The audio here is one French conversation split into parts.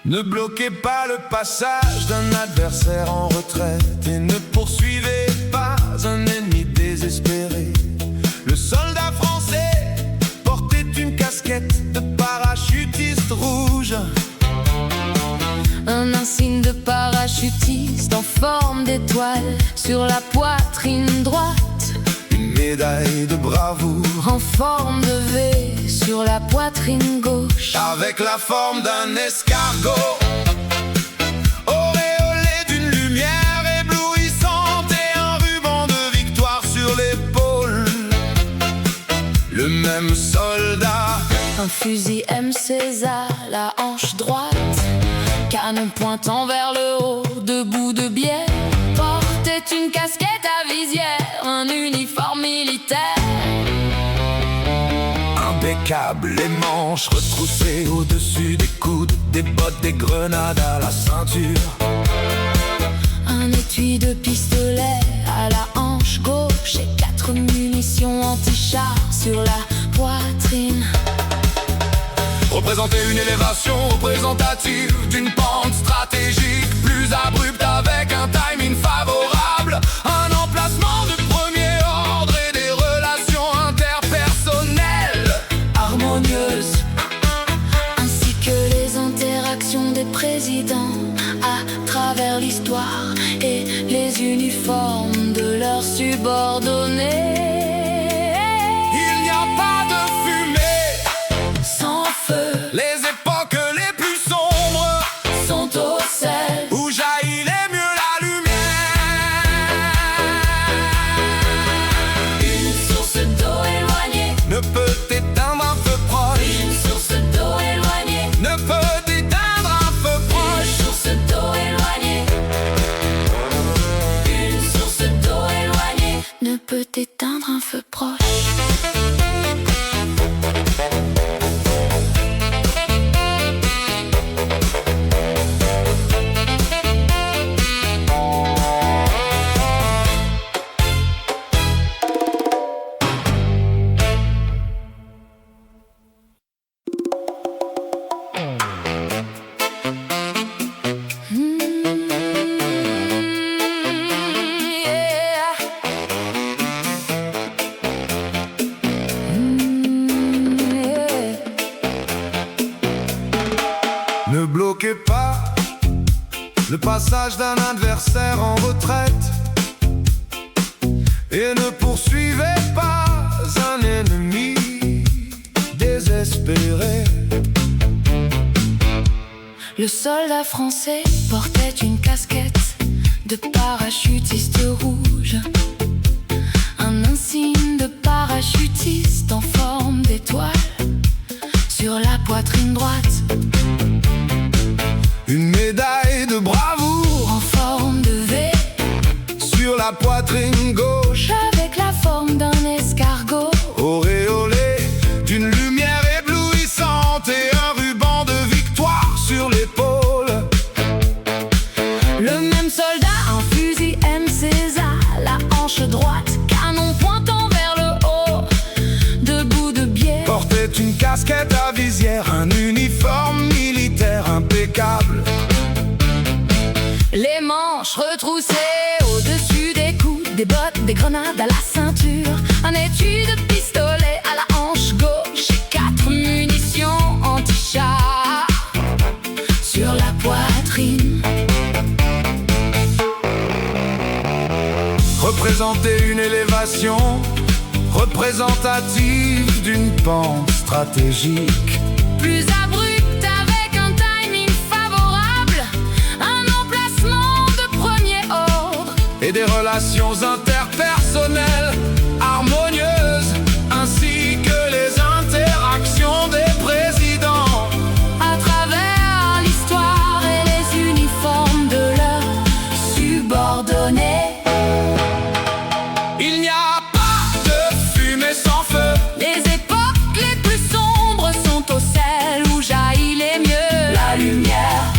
Ne bloquez pas le passage d'un adversaire en retraite et ne poursuivez pas un ennemi désespéré. Le soldat français portait une casquette de parachutiste rouge, un insigne de parachutiste en forme d'étoile sur la poitrine droite, une médaille de bravoure en forme de V sur la poitrine gauche, avec la forme d'un escargot, auréolé d'une lumière éblouissante et un ruban de victoire sur l'épaule. Le même soldat, un fusil M16 à la hanche droite, canon pointant vers le haut, debout de biais, portait une casquette à visière, un uniforme militaire. Impeccable, les manches retroussées au-dessus des coudes, des bottes, des grenades à la ceinture, un étui de pistolet à la hanche gauche et 4 munitions anti-char sur la poitrine. Représenter une élévation représentative d'une pente stratégique plus abrupte avec un timing favorable, un emplacement de premier ordre et des relations interpersonnelles harmonieuses, ainsi que les interactions des présidents à travers l'histoire et les uniformes de leurs subordonnés. Il n'y a pas de fumée Sans feu, les époques les plus sombres sont au sel, où jaillit les mieux la lumière. une source d'eau éloignée, Ne peut éteindre un feu proche, une source d'eau éloignée, ne peut éteindre un feu une proche. source d'eau éloignée, une source d'eau éloignée ne peut éteindre un feu proche. Ne bloquez pas le passage d'un adversaire en retraite et ne poursuivez pas un ennemi désespéré. Le soldat français portait une casquette de parachutiste rouge, un insigne de parachutiste en forme d'étoile sur la poitrine droite, Une médaille de bravoure en forme de V sur la poitrine gauche, avec la forme d'un escargot, auréolé d'une lumière éblouissante et un ruban de victoire sur l'épaule. le même soldat, un fusil M16 à la hanche droite, canon pointant vers le haut, debout de biais, Portait une casquette à visière, un uniforme militaire impeccable. les manches retroussées au-dessus des coudes, des bottes, des grenades à la ceinture, un étui de pistolet à la hanche gauche et 4 munitions anti-char sur la poitrine. Représenter une élévation représentative d'une pente stratégique Plus abrupte avec un timing favorable, un emplacement de premier ordre et des relations interpersonnelles harmonieuses, ainsi que les interactions des présidents à travers l'histoire et les uniformes de leurs subordonnés. Il n'y a pas de fumée sans feu, Les époques les plus sombres sont au sel où jaillit les mieux la lumière.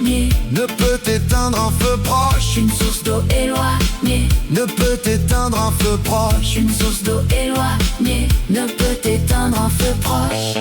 éloignée ne peut éteindre un feu proche. Une source d'eau éloignée Ne peut éteindre un feu proche. Une source d'eau éloignée ne peut éteindre un feu proche.